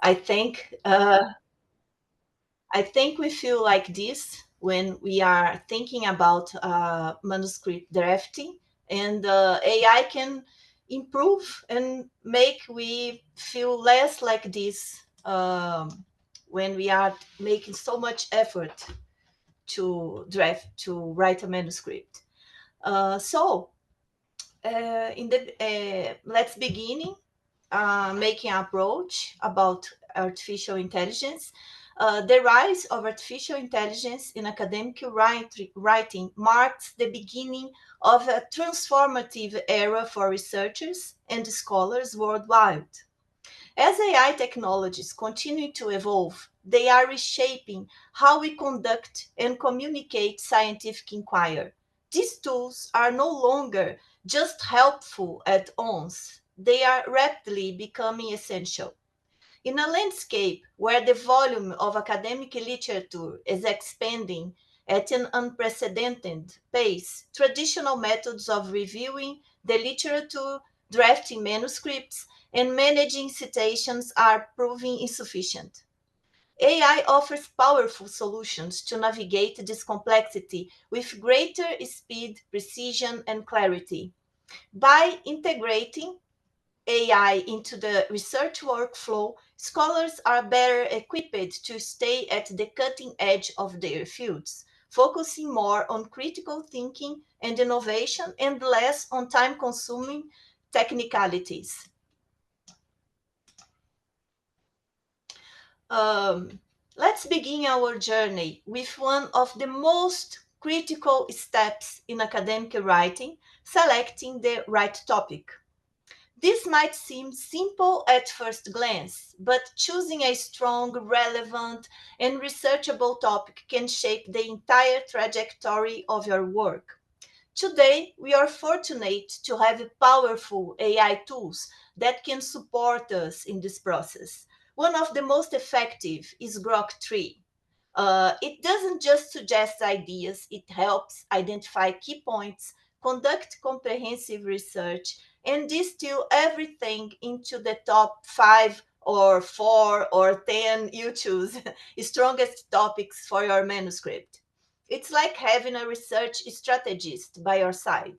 I think uh, I think we feel like this when we are thinking about manuscript drafting, and AI can improve and make we feel less like this when we are making so much effort to write a manuscript. So in the let's begin making an approach about artificial intelligence. The rise of artificial intelligence in academic writing marks the beginning of a transformative era for researchers and scholars worldwide. As AI technologies continue to evolve, they are reshaping how we conduct and communicate scientific inquiry. These tools are no longer just helpful at once, they are rapidly becoming essential. In a landscape where the volume of academic literature is expanding at an unprecedented pace, traditional methods of reviewing the literature, drafting manuscripts, and managing citations are proving insufficient. AI offers powerful solutions to navigate this complexity with greater speed, precision, and clarity. By integrating AI into the research workflow, scholars are better equipped to stay at the cutting edge of their fields, focusing more on critical thinking and innovation and less on time consuming technicalities. Um, let's begin our journey with one of the most critical steps in academic writing, selecting the right topic. This might seem simple at first glance, but choosing a strong, relevant, and researchable topic can shape the entire trajectory of your work. Today, we are fortunate to have powerful AI tools that can support us in this process. One of the most effective is Grok 3. It doesn't just suggest ideas, it helps identify key points, conduct comprehensive research, and distill everything into the top five or four or 10 you choose strongest topics for your manuscript. It's like having a research strategist by your side.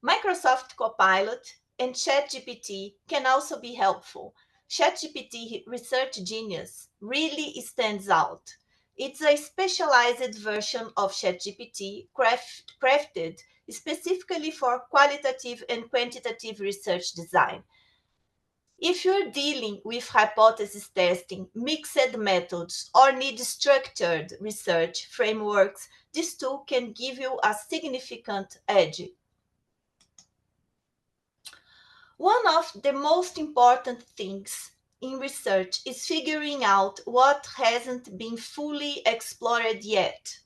Microsoft Copilot and ChatGPT can also be helpful. ChatGPT Research Genius really stands out. It's a specialized version of ChatGPT crafted specifically for qualitative and quantitative research design. If you're dealing with hypothesis testing, mixed methods, or need structured research frameworks, this tool can give you a significant edge. One of the most important things in research is figuring out what hasn't been fully explored yet.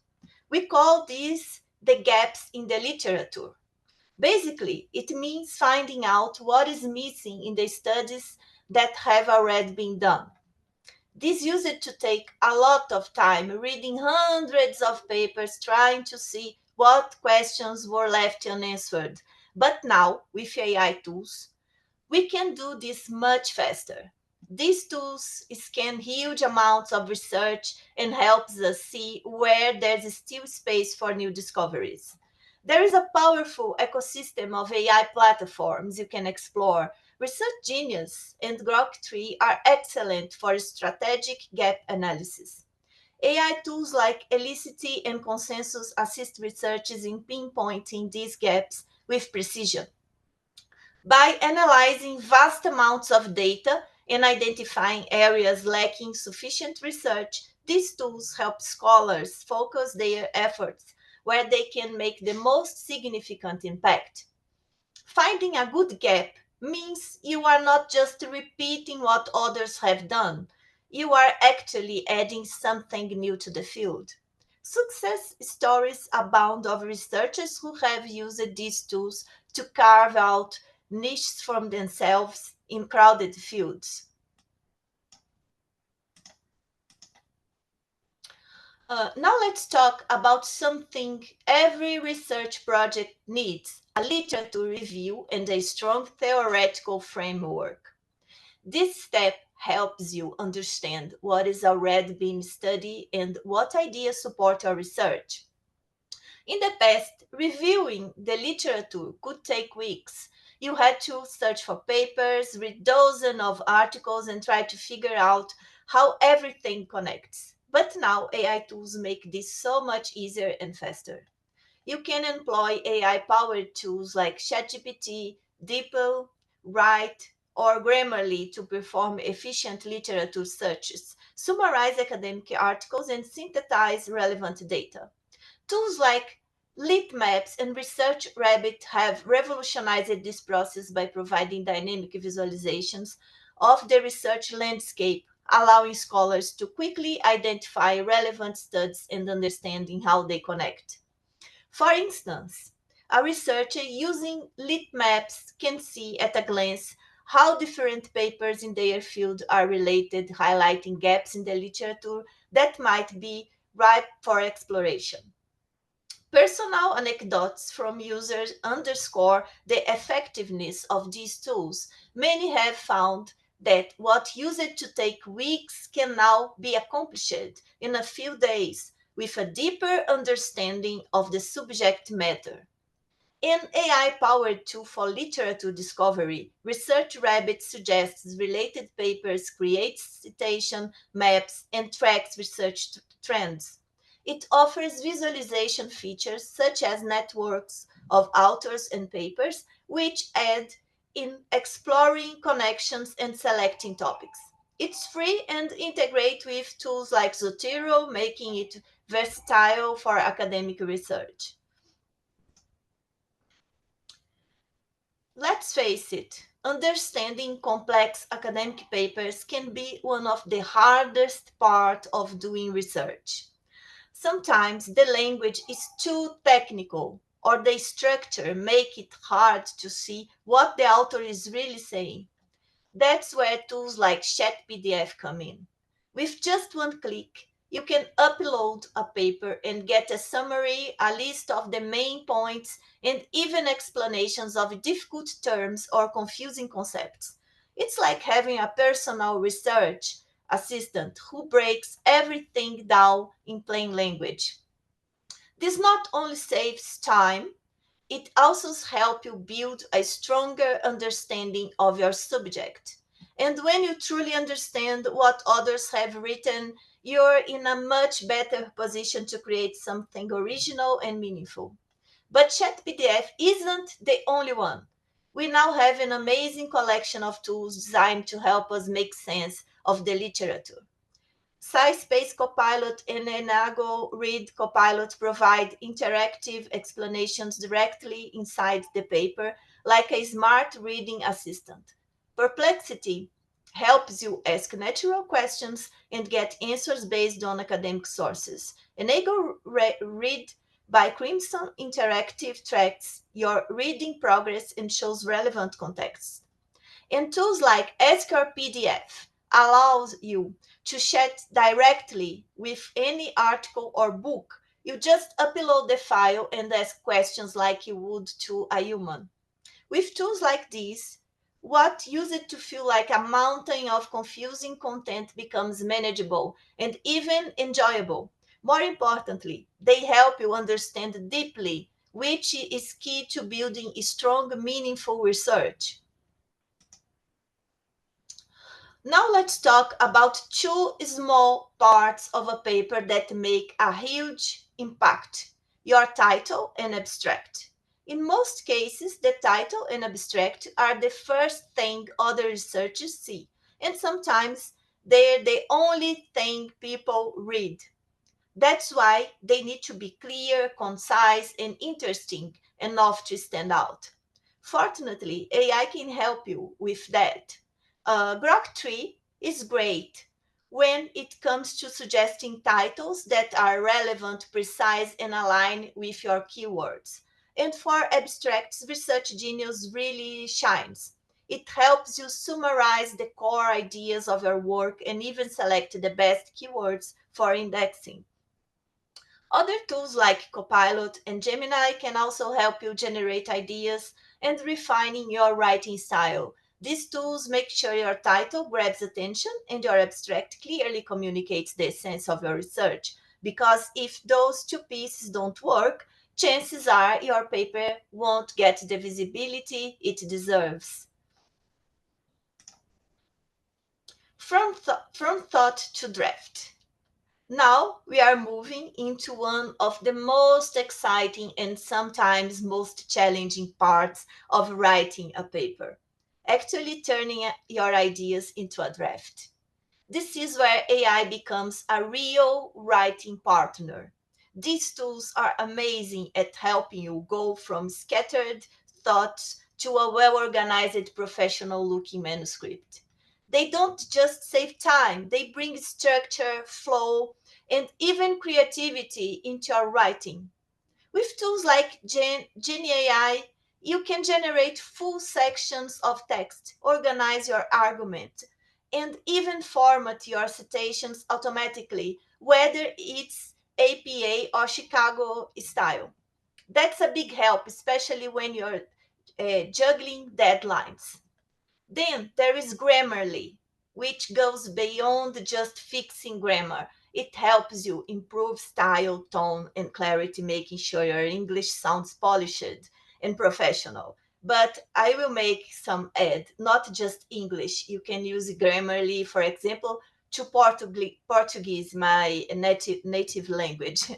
We call these the gaps in the literature. Basically, it means finding out what is missing in the studies that have already been done. This used to take a lot of time reading hundreds of papers trying to see what questions were left unanswered. But now, with AI tools, we can do this much faster. These tools scan huge amounts of research and helps us see where there's still space for new discoveries. There is a powerful ecosystem of AI platforms you can explore. Research Genius and Grok 3 are excellent for strategic gap analysis. AI tools like Elicity and Consensus assist researchers in pinpointing these gaps with precision. By analyzing vast amounts of data and identifying areas lacking sufficient research, these tools help scholars focus their efforts where they can make the most significant impact. Finding a good gap means you are not just repeating what others have done, you are actually adding something new to the field. Success stories abound of researchers who have used these tools to carve out niches from themselves in crowded fields. Now let's talk about something every research project needs: a literature review and a strong theoretical framework. This step helps you understand what is already being studied and what ideas support your research. In the past, reviewing the literature could take weeks. You had to search for papers, read dozens of articles, and try to figure out how everything connects. But now AI tools make this so much easier and faster. You can employ AI-powered tools like ChatGPT, DeepL, Write, or Grammarly to perform efficient literature searches, summarize academic articles, and synthesize relevant data. Tools like Maps and Research Rabbit have revolutionized this process by providing dynamic visualizations of the research landscape, allowing scholars to quickly identify relevant studies and understanding how they connect. For instance, a researcher using Maps can see at a glance how different papers in their field are related, highlighting gaps in the literature that might be ripe for exploration. Personal anecdotes from users underscore the effectiveness of these tools. Many have found that what used to take weeks can now be accomplished in a few days with a deeper understanding of the subject matter. An AI-powered tool for literature discovery, Research Rabbit suggests related papers, creates citation maps, and tracks research trends. It offers visualization features such as networks of authors and papers, which aid in exploring connections and selecting topics. It's free and integrate with tools like Zotero, making it versatile for academic research. Let's face it, understanding complex academic papers can be one of the hardest parts of doing research. Sometimes the language is too technical or the structure make it hard to see what the author is really saying. That's where tools like ChatPDF come in. With just one click, you can upload a paper and get a summary, a list of the main points, and even explanations of difficult terms or confusing concepts. It's like having a personal research assistant who breaks everything down in plain language. This not only saves time, it also helps you build a stronger understanding of your subject. And when you truly understand what others have written, you're in a much better position to create something original and meaningful. But ChatPDF isn't the only one. We now have an amazing collection of tools designed to help us make sense of the literature. SciSpace Copilot and Enago Read Copilot provide interactive explanations directly inside the paper, like a smart reading assistant. Perplexity helps you ask natural questions and get answers based on academic sources. Enago Read by Crimson Interactive tracks your reading progress and shows relevant context. And tools like Ask Your PDF allows you to chat directly with any article or book. You just upload the file and ask questions like you would to a human. With tools like these, what used to feel like a mountain of confusing content becomes manageable and even enjoyable. More importantly, they help you understand deeply, which is key to building strong, meaningful research. Now let's talk about two small parts of a paper that make a huge impact: your title and abstract. In most cases, the title and abstract are the first thing other researchers see, and sometimes they're the only thing people read. That's why they need to be clear, concise, and interesting enough to stand out. Fortunately, AI can help you with that. Grok 3 is great when it comes to suggesting titles that are relevant, precise, and align with your keywords. And for abstracts, Research Genius really shines. It helps you summarize the core ideas of your work and even select the best keywords for indexing. Other tools like Copilot and Gemini can also help you generate ideas and refining your writing style. These tools make sure your title grabs attention and your abstract clearly communicates the essence of your research. Because if those two pieces don't work, chances are your paper won't get the visibility it deserves. From thought to draft. Now we are moving into one of the most exciting and sometimes most challenging parts of writing a paper, actually turning your ideas into a draft. This is where AI becomes a real writing partner. These tools are amazing at helping you go from scattered thoughts to a well organized, professional looking manuscript. They don't just save time, they bring structure, flow, and even creativity into your writing. With tools like GenAI, you can generate full sections of text, organize your argument, and even format your citations automatically, whether it's APA or Chicago style. That's a big help, especially when you're juggling deadlines. Then there is Grammarly, which goes beyond just fixing grammar. It helps you improve style, tone, and clarity, making sure your English sounds polished and professional. But I will make some add, not just English. You can use Grammarly, for example, to Portuguese, my native language.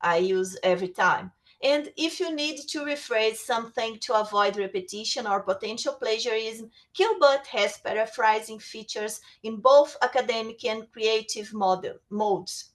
I use every time. And if you need to rephrase something to avoid repetition or potential plagiarism, Killbot has paraphrasing features in both academic and creative modes.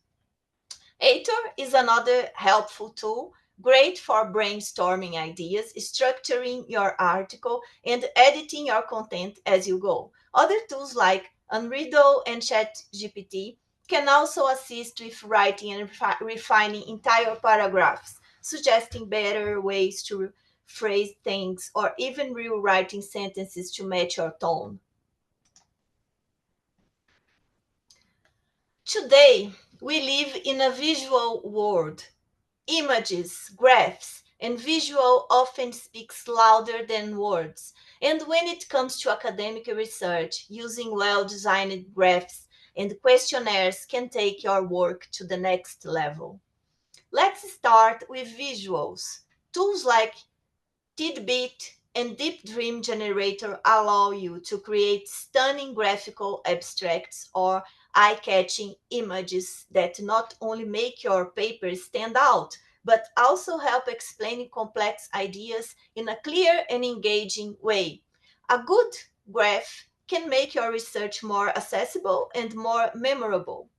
Aitor is another helpful tool, great for brainstorming ideas, structuring your article, and editing your content as you go. Other tools like Unreadable and ChatGPT can also assist with writing and refining entire paragraphs, suggesting better ways to phrase things or even rewriting sentences to match your tone. Today, we live in a visual world. Images, graphs, and visual often speaks louder than words. And when it comes to academic research, using well-designed graphs and questionnaires can take your work to the next level. Let's start with visuals. Tools like Tidbit and Deep Dream Generator allow you to create stunning graphical abstracts or eye-catching images that not only make your paper stand out, but also help explain complex ideas in a clear and engaging way. A good graph can make your research more accessible and more memorable.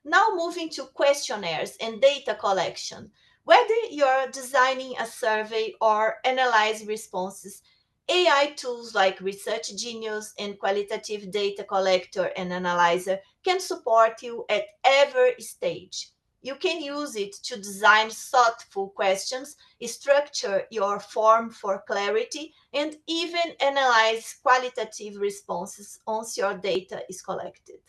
Now moving to questionnaires and data collection. Whether you're designing a survey or analyze responses, AI tools like Research Genius and Qualitative Data Collector and Analyzer can support you at every stage. You can use it to design thoughtful questions, structure your form for clarity, and even analyze qualitative responses once your data is collected.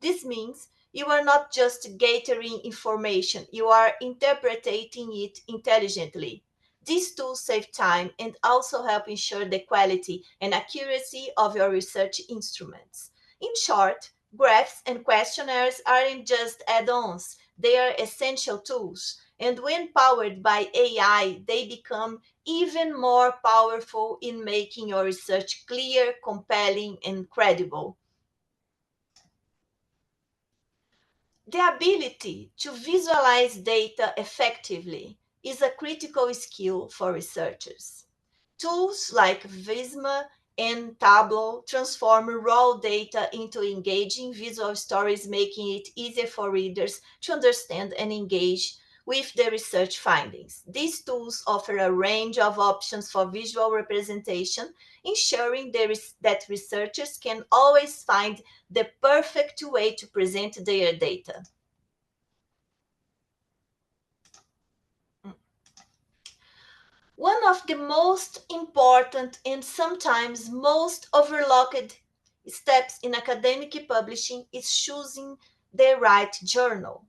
This means you are not just gathering information, you are interpreting it intelligently. These tools save time and also help ensure the quality and accuracy of your research instruments. In short, graphs and questionnaires aren't just add ons, they are essential tools. And when powered by AI, they become even more powerful in making your research clear, compelling, and credible. The ability to visualize data effectively is a critical skill for researchers. Tools like Visma and Tableau transform raw data into engaging visual stories, making it easier for readers to understand and engage with the research findings. These tools offer a range of options for visual representation, ensuring that researchers can always find the perfect way to present their data. One of the most important and sometimes most overlooked steps in academic publishing is choosing the right journal.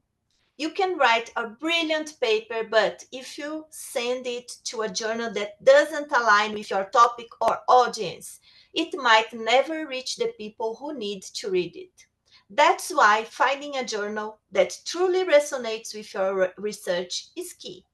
You can write a brilliant paper, but if you send it to a journal that doesn't align with your topic or audience, it might never reach the people who need to read it. That's why finding a journal that truly resonates with your research is key.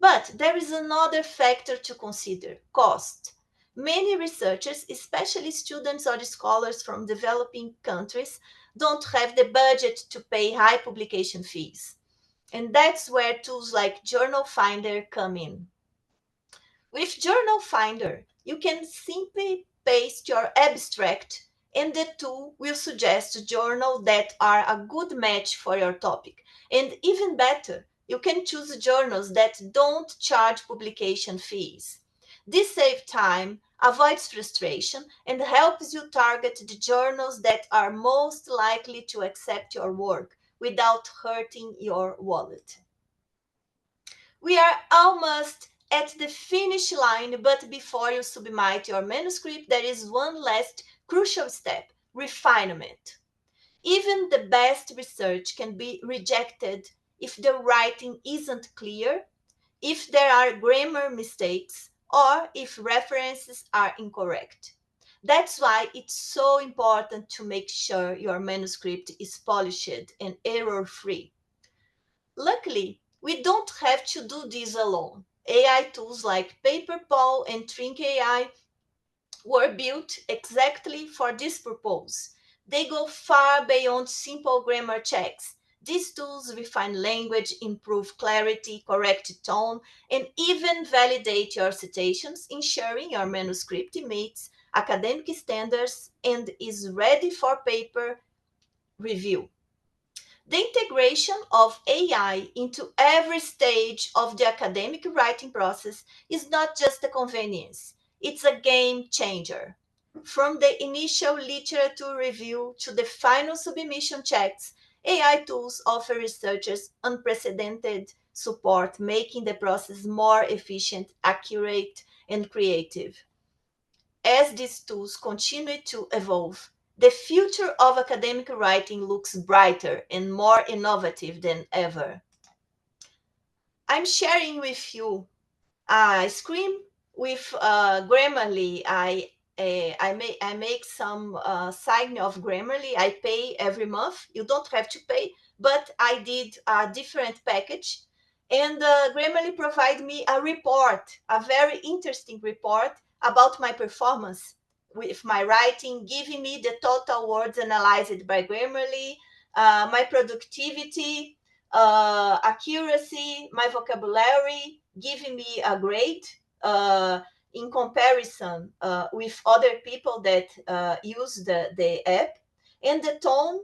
But there is another factor to consider: cost. Many researchers, especially students or scholars from developing countries, don't have the budget to pay high publication fees. And that's where tools like Journal Finder come in. With Journal Finder, you can simply paste your abstract and the tool will suggest journals that are a good match for your topic. And even better, you can choose journals that don't charge publication fees. This saves time, avoids frustration, and helps you target the journals that are most likely to accept your work without hurting your wallet. We are almost at the finish line, but before you submit your manuscript, there is one last crucial step: refinement. Even the best research can be rejected if the writing isn't clear, if there are grammar mistakes, or if references are incorrect. That's why it's so important to make sure your manuscript is polished and error free. Luckily, we don't have to do this alone. AI tools like PaperPal and Trink AI were built exactly for this purpose. They go far beyond simple grammar checks. These tools refine language, improve clarity, correct tone, and even validate your citations, ensuring your manuscript meets academic standards and is ready for paper review. The integration of AI into every stage of the academic writing process is not just a convenience, it's a game changer. From the initial literature review to the final submission checks, AI tools offer researchers unprecedented support, making the process more efficient, accurate, and creative. As these tools continue to evolve, the future of academic writing looks brighter and more innovative than ever. I'm sharing with you a screen with Grammarly. I make some sign of Grammarly. I pay every month. You don't have to pay, but I did a different package, and Grammarly provide me a report, a very interesting report about my performance with my writing, giving me the total words analyzed by Grammarly, my productivity, accuracy, my vocabulary, giving me a grade uh, in comparison with other people that use the app, and the tone: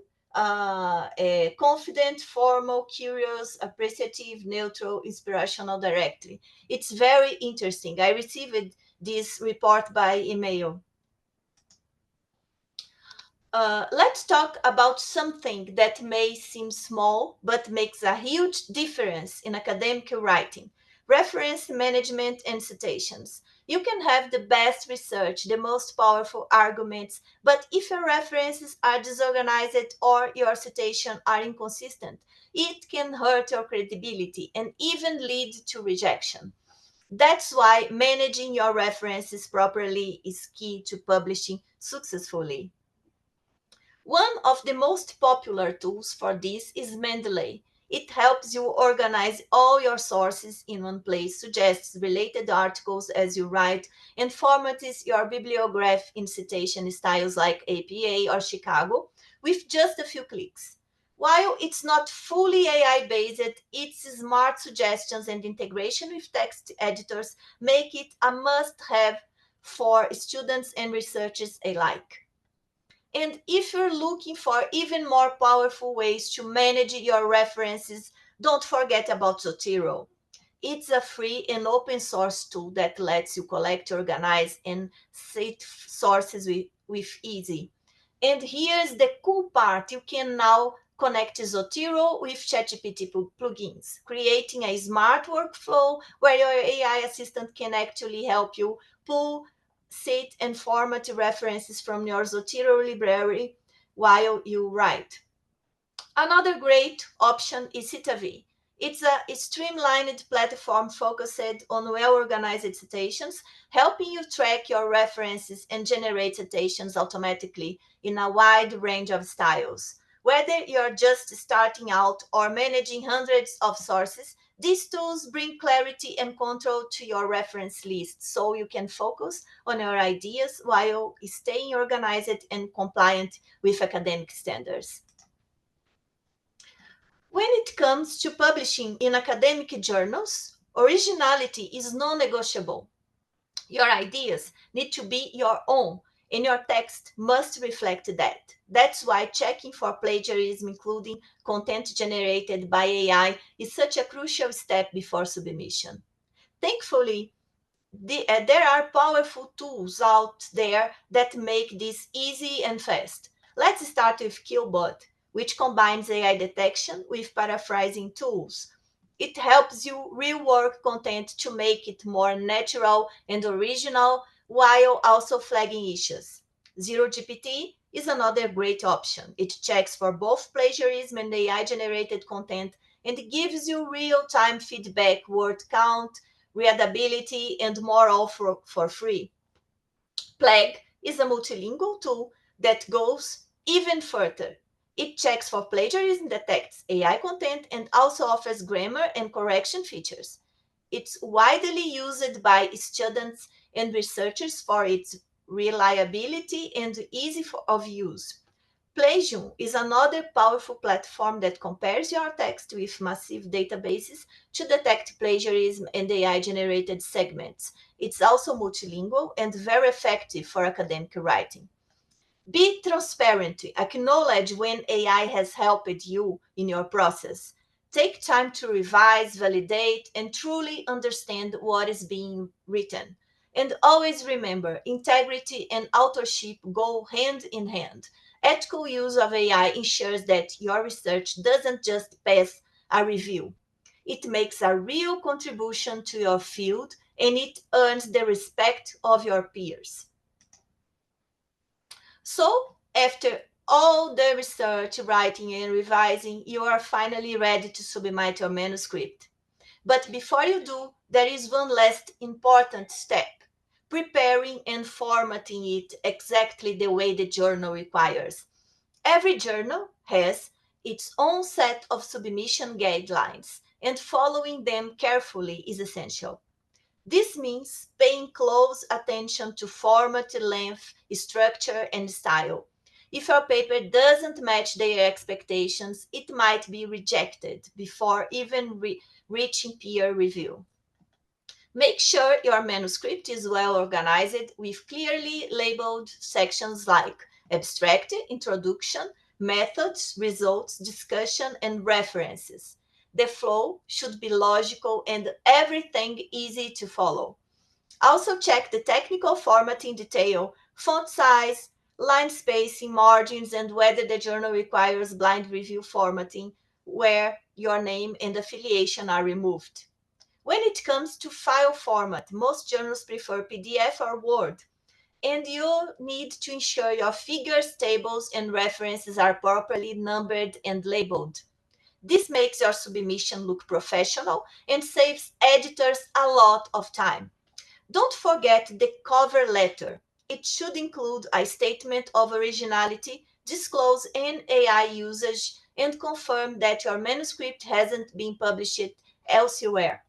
confident, formal, curious, appreciative, neutral, inspirational, directly. It's very interesting. I received this report by email. Let's talk about something that may seem small but makes a huge difference in academic writing: reference management and citations. You can have the best research, the most powerful arguments, but if your references are disorganized or your citations are inconsistent, it can hurt your credibility and even lead to rejection. That's why managing your references properly is key to publishing successfully. One of the most popular tools for this is Mendeley. It helps you organize all your sources in one place, suggests related articles as you write, and formats your bibliography in citation styles like APA or Chicago with just a few clicks. While it's not fully AI based, its smart suggestions and integration with text editors make it a must have for students and researchers alike. And if you're looking for even more powerful ways to manage your references, don't forget about Zotero. It's a free and open source tool that lets you collect, organize, and cite sources with easy. And here's the cool part: you can now connect Zotero with ChatGPT plugins, creating a smart workflow where your AI assistant can actually help you pull, cite, and format references from your Zotero library while you write. Another great option is Citavi. It's a streamlined platform focused on well-organized citations, helping you track your references and generate citations automatically in a wide range of styles. Whether you're just starting out or managing hundreds of sources, these tools bring clarity and control to your reference list so you can focus on your ideas while staying organized and compliant with academic standards. When it comes to publishing in academic journals, originality is non-negotiable. Your ideas need to be your own, and your text must reflect that. That's why checking for plagiarism, including content generated by AI, is such a crucial step before submission. Thankfully, there are powerful tools out there that make this easy and fast. Let's start with Killbot, which combines AI detection with paraphrasing tools. It helps you rework content to make it more natural and original while also flagging issues. ZeroGPT is another great option. It checks for both plagiarism and AI generated content and gives you real time feedback, word count, readability, and more all for free. Plague is a multilingual tool that goes even further. It checks for plagiarism, detects AI content, and also offers grammar and correction features. It's widely used by students and researchers for its reliability and ease of use. Plagium is another powerful platform that compares your text with massive databases to detect plagiarism and AI-generated segments. It's also multilingual and very effective for academic writing. Be transparent. Acknowledge when AI has helped you in your process. Take time to revise, validate, and truly understand what is being written. And always remember, integrity and authorship go hand in hand. Ethical use of AI ensures that your research doesn't just pass a review. It makes a real contribution to your field and it earns the respect of your peers. So, after all the research, writing, and revising, you are finally ready to submit your manuscript. But before you do, there is one last important step: preparing and formatting it exactly the way the journal requires. Every journal has its own set of submission guidelines, and following them carefully is essential. This means paying close attention to format, length, structure, and style. If your paper doesn't match their expectations, it might be rejected before even reaching peer review. Make sure your manuscript is well organized with clearly labeled sections like abstract, introduction, methods, results, discussion, and references. The flow should be logical and everything easy to follow. Also check the technical formatting detail, font size, line spacing, margins, and whether the journal requires blind review formatting where your name and affiliation are removed. When it comes to file format, most journals prefer PDF or Word, and you need to ensure your figures, tables, and references are properly numbered and labeled. This makes your submission look professional and saves editors a lot of time. Don't forget the cover letter. It should include a statement of originality, disclose an AI usage, and confirm that your manuscript hasn't been published elsewhere.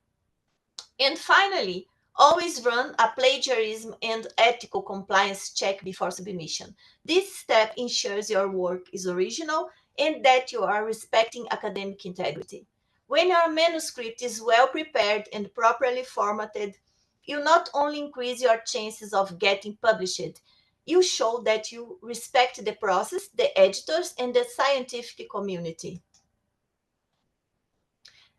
And finally, always run a plagiarism and ethical compliance check before submission. This step ensures your work is original and that you are respecting academic integrity. When your manuscript is well prepared and properly formatted, you not only increase your chances of getting published, you show that you respect the process, the editors, and the scientific community.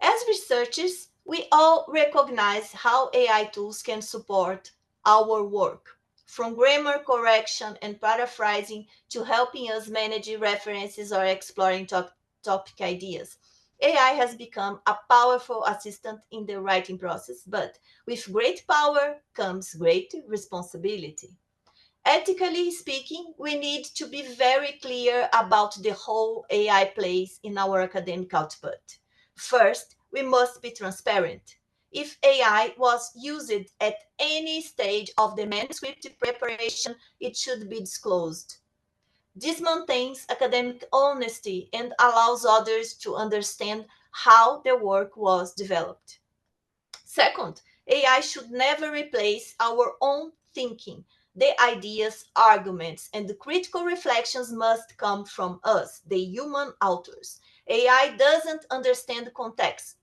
As researchers, we all recognize how AI tools can support our work, from grammar correction and paraphrasing to helping us manage references or exploring topic ideas. AI has become a powerful assistant in the writing process, but with great power comes great responsibility. Ethically speaking, we need to be very clear about the role AI plays in our academic output. First, We must be transparent. If AI was used at any stage of the manuscript preparation, it should be disclosed. This maintains academic honesty and allows others to understand how the work was developed. Second, AI should never replace our own thinking. The ideas, arguments, and the critical reflections must come from us, the human authors. AI doesn't understand context,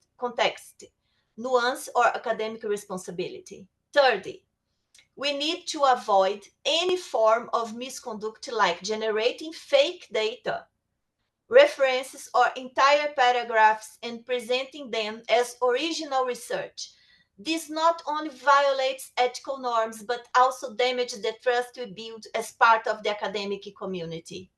nuance, or academic responsibility. Thirdly, we need to avoid any form of misconduct like generating fake data, references, or entire paragraphs and presenting them as original research. This not only violates ethical norms but also damages the trust we build as part of the academic community.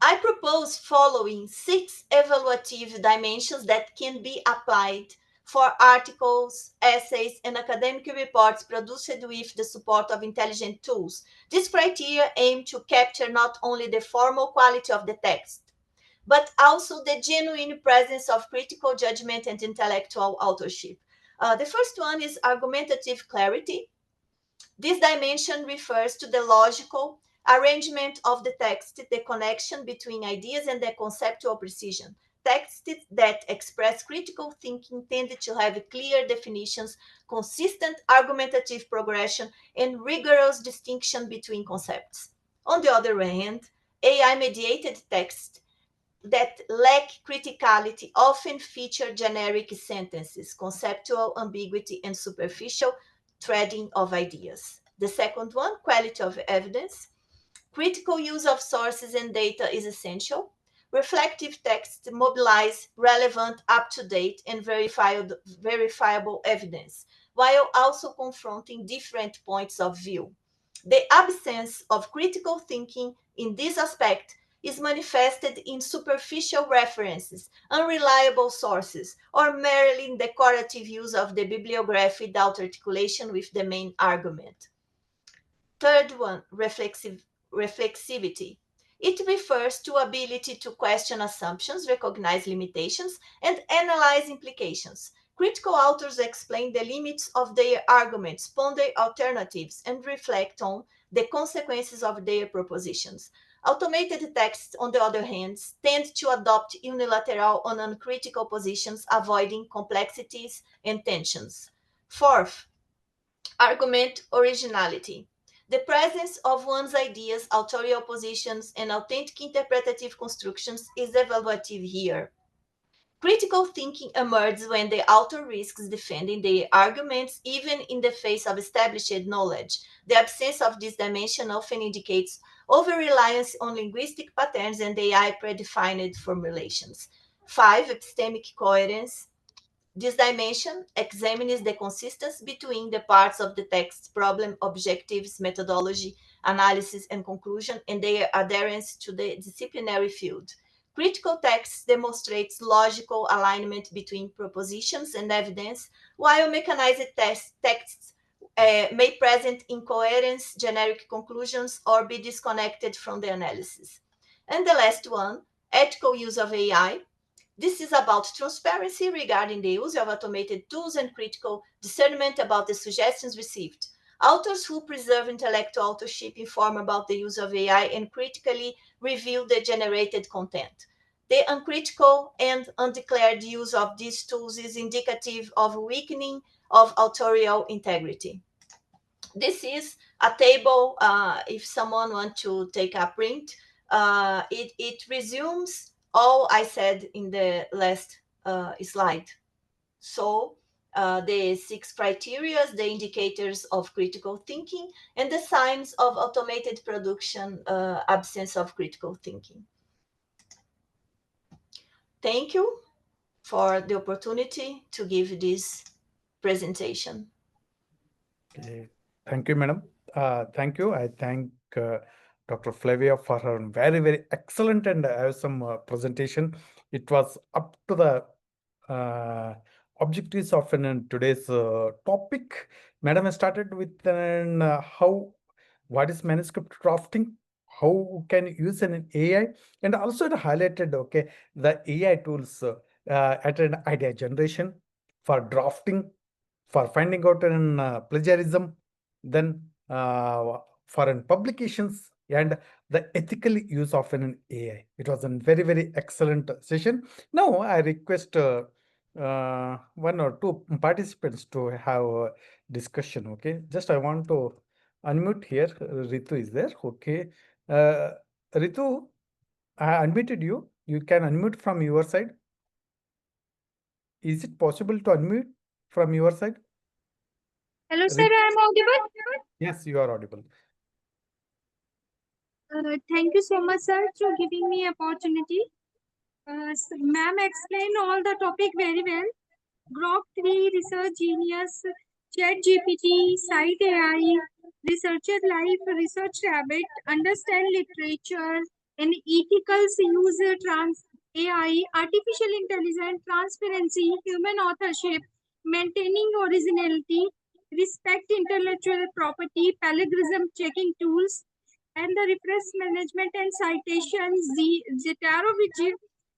I propose following 6 evaluative dimensions that can be applied for articles, essays, and academic reports produced with the support of intelligent tools. These criteria aim to capture not only the formal quality of the text, but also the genuine presence of critical judgment and intellectual authorship. The first one is argumentative clarity. This dimension refers to the logical arrangement of the text, the connection between ideas, and the conceptual precision. Texts that express critical thinking tend to have clear definitions, consistent argumentative progression, and rigorous distinction between concepts. On the other hand, AI mediated texts that lack criticality often feature generic sentences, conceptual ambiguity, and superficial threading of ideas. The second one, quality of evidence. Critical use of sources and data is essential. Reflective texts mobilize relevant, up-to-date, and verifiable evidence, while also confronting different points of view. The absence of critical thinking in this aspect is manifested in superficial references, unreliable sources, or merely decorative use of the bibliography without articulation with the main argument. Third one, reflexivity. It refers to ability to question assumptions, recognize limitations, and analyze implications. Critical authors explain the limits of their arguments, ponder alternatives, and reflect on the consequences of their propositions. Automated texts, on the other hand, tend to adopt unilateral and uncritical positions, avoiding complexities and tensions. Fourth, argument originality. The presence of one's ideas, authorial positions, and authentic interpretative constructions is evaluative here. Critical thinking emerges when the author risks defending their arguments even in the face of established knowledge. The absence of this dimension often indicates over-reliance on linguistic patterns and AI predefined formulations. 5. Epistemic coherence. This dimension examines the consistency between the parts of the text, problem, objectives, methodology, analysis, and conclusion, and their adherence to the disciplinary field. Critical text demonstrates logical alignment between propositions and evidence, while mechanized texts may present incoherence, generic conclusions, or be disconnected from the analysis. And the last one, ethical use of AI. This is about transparency regarding the use of automated tools and critical discernment about the suggestions received. Authors who preserve intellectual authorship inform about the use of AI and critically review the generated content. The uncritical and undeclared use of these tools is indicative of weakening of authorial integrity. This is a table, if someone wants to take a print, it resumes all I said in the last slide. So the 6 criteria, the indicators of critical thinking, and the signs of automated production, absence of critical thinking. Thank you for the opportunity to give this presentation. Okay. Thank you, madam. Thank you. I thank Dr. Flavia for her very, very excellent and awesome presentation. It was up to the objectives of today's topic. Madam has started with what is manuscript drafting, how can you use an AI, and also it highlighted the AI tools at an idea generation, for drafting, for finding out in plagiarism, then foreign publications, and the ethical use of an AI. It was a very, very excellent session. Now I request one or two participants to have a discussion. Okay, just I want to unmute here. Ritu is there. Okay, uh, Ritu, I unmuted you. You can unmute from your side. Is it possible to unmute from your side? Hello, sir. Ritu? I am audible. Yes, you are audible. Thank you so much, sir, for giving me opportunity. Ma'am explained all the topic very well. Grok 3, Research Genius, Chat GPT, Site AI, Researcher Life, Research Rabbit, Understand Literature, and Ethicals Use Trans AI, Artificial Intelligence, Transparency, Human Authorship, Maintaining Originality, Respect Intellectual Property, Plagiarism Checking Tools, and the reference management and citations, Zotero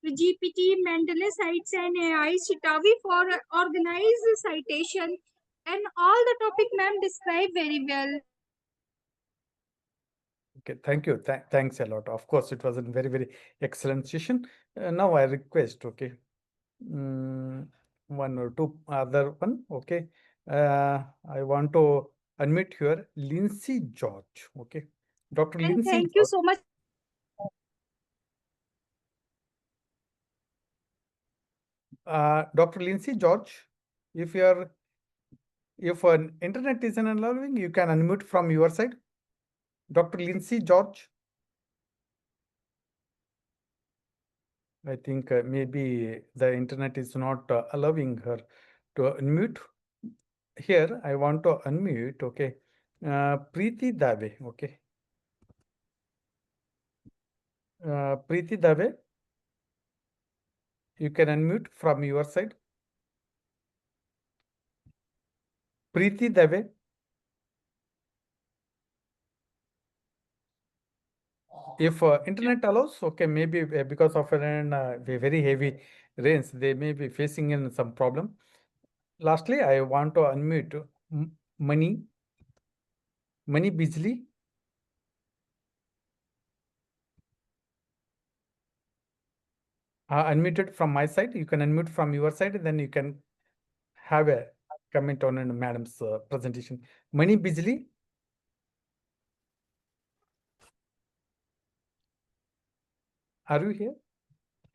with GPT, Mendeley Sites and AI, Shitavi for organized citation, and all the topic ma'am described very well. Okay, thank you. Thanks a lot. Of course, it was a very, very excellent session. Now I request, okay, mm, one or two other one, okay. I want to unmute here, Lindsay George, okay. Dr. And Lindsay thank you George. so much. Dr. Lindsay George, if you're if an internet is allowing, you can unmute from your side. Dr. Lindsay George. I think maybe the internet is not allowing her to unmute. Here, I want to unmute, okay. Preeti Dave, okay. Preeti Dave, you can unmute from your side. Preeti Dave. If internet allows, okay, maybe because of an very heavy rains, they may be facing in some problem. Lastly, I want to unmute Money Bijli. Unmuted from my side. You can unmute from your side, and then you can have a comment on madam's presentation. Money Bijli. Are you here?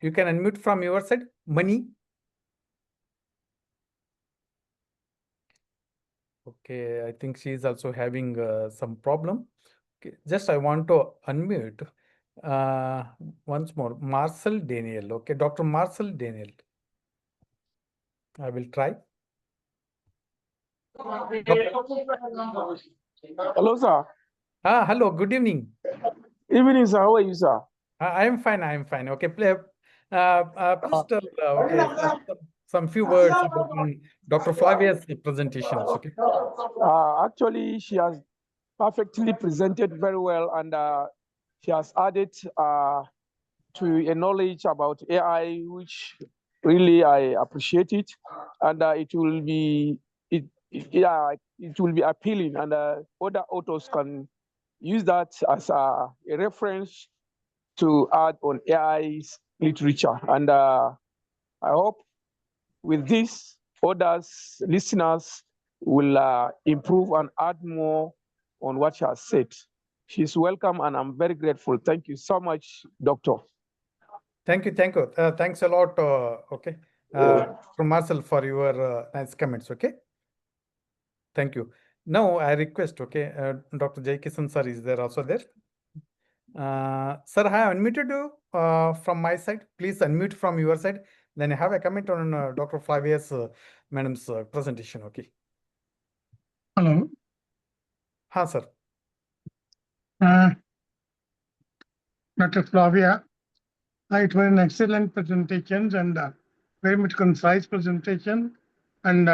You can unmute from your side. Money. Okay, I think she is also having some problem. Okay, just I want to unmute uh, once more. Marcel Daniel. Okay, Dr. Marcel Daniel. I will try. Hello, sir. Hello, good evening. Evening, sir. How are you, sir? I am fine. I am fine. Okay, please tell, okay, some few words about Dr. Flavia's presentations. Okay. Actually, she has perfectly presented very well, and she has added to a knowledge about AI, which really I appreciate it, and it will be it will be appealing, and other authors can use that as a reference to add on AI's literature, and I hope with this, others, listeners will improve and add more on what she has said. She's welcome, and I'm very grateful. Thank you so much, Doctor. Thank you. Thank you. Thanks a lot. Okay. From Marcel for your nice comments. Okay. Thank you. Now I request, okay, Dr. Jai Kishan sir is there also there. Sir, I have unmuted you from my side. Please unmute from your side. Then I have a comment on Dr. Flavia's madam's presentation. Okay. Hello. Sir. Dr. Flavia, it was an excellent presentation and very much concise presentation. And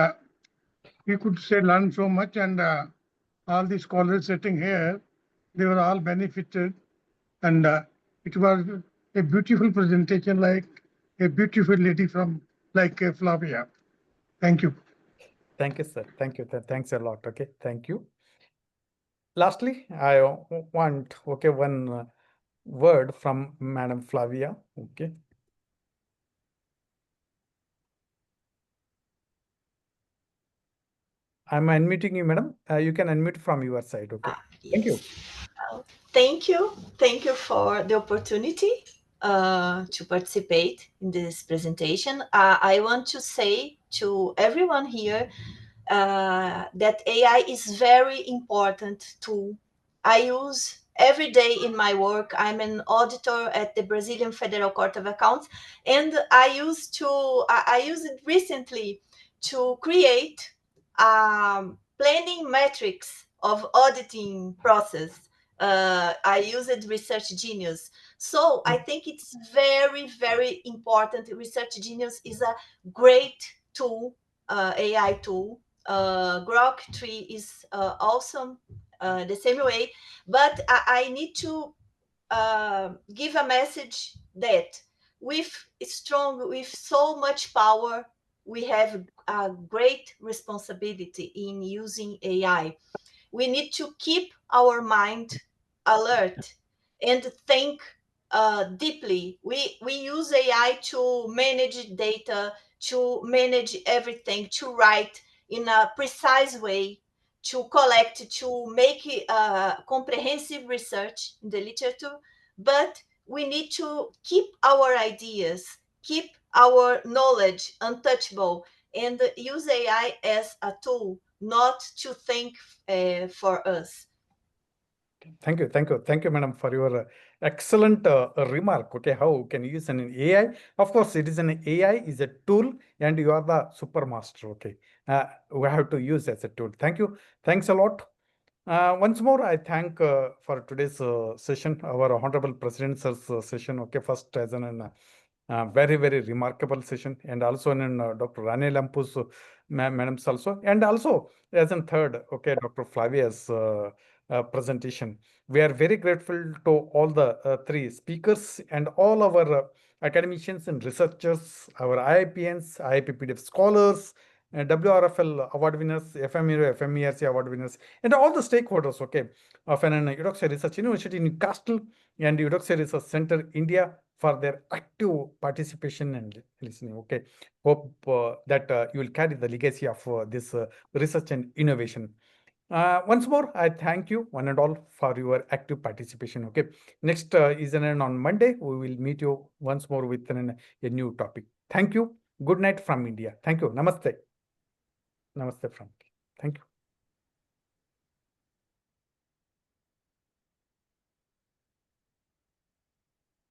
we could say learn so much, and all the scholars sitting here, they were all benefited. And it was a beautiful presentation, like a beautiful lady from like Flavia. Thank you. Thank you, sir. Thank you. Thanks a lot. Okay, thank you. Lastly, I want one word from Madam Flavia. Okay. I'm unmuting you, madam. You can unmute from your side. Okay. Thank you. Thank you. Thank you for the opportunity to participate in this presentation. I want to say to everyone here that AI is very important tool. I use every day in my work. I'm an auditor at the Brazilian Federal Court of Accounts, and I used it recently to create planning metrics of auditing process. I used Research Genius. So I think it's very, very important. Research Genius is a great tool, AI tool. Grok 3 is awesome the same way, but I need to give a message that with so much power, we have a great responsibility in using AI. We need to keep our mind alert and think deeply. We use AI to manage data, to manage everything, to write in a precise way, to collect, to make comprehensive research in the literature. But we need to keep our ideas, keep our knowledge untouchable, and use AI as a tool, not to think for us. Thank you, madam, for your excellent remark. Okay, how can you use an AI? Of course, it is an AI is a tool, and you are the super master. Okay, we have to use as a tool. Thank you. Thanks a lot. Once more, I thank for today's session, our honorable president's session. Okay, first as an very, very remarkable session, and also in Dr. Rane Lampu's madam's also, and also as in third, okay, Dr. Flavia's presentation. We are very grateful to all the three speakers and all our academicians and researchers, our IIPNs, IIPPDF scholars, WRFL award winners, FMERC award winners, and all the stakeholders, okay, of an Eudoxia Research University in Newcastle and Eudoxia Research Center, India, for their active participation and listening. Okay, hope that you will carry the legacy of this research and innovation. Once more, I thank you one and all for your active participation. Okay, next is on Monday. We will meet you once more with a new topic. Thank you. Good night from India. Thank you. Namaste. Namaste from. Thank you.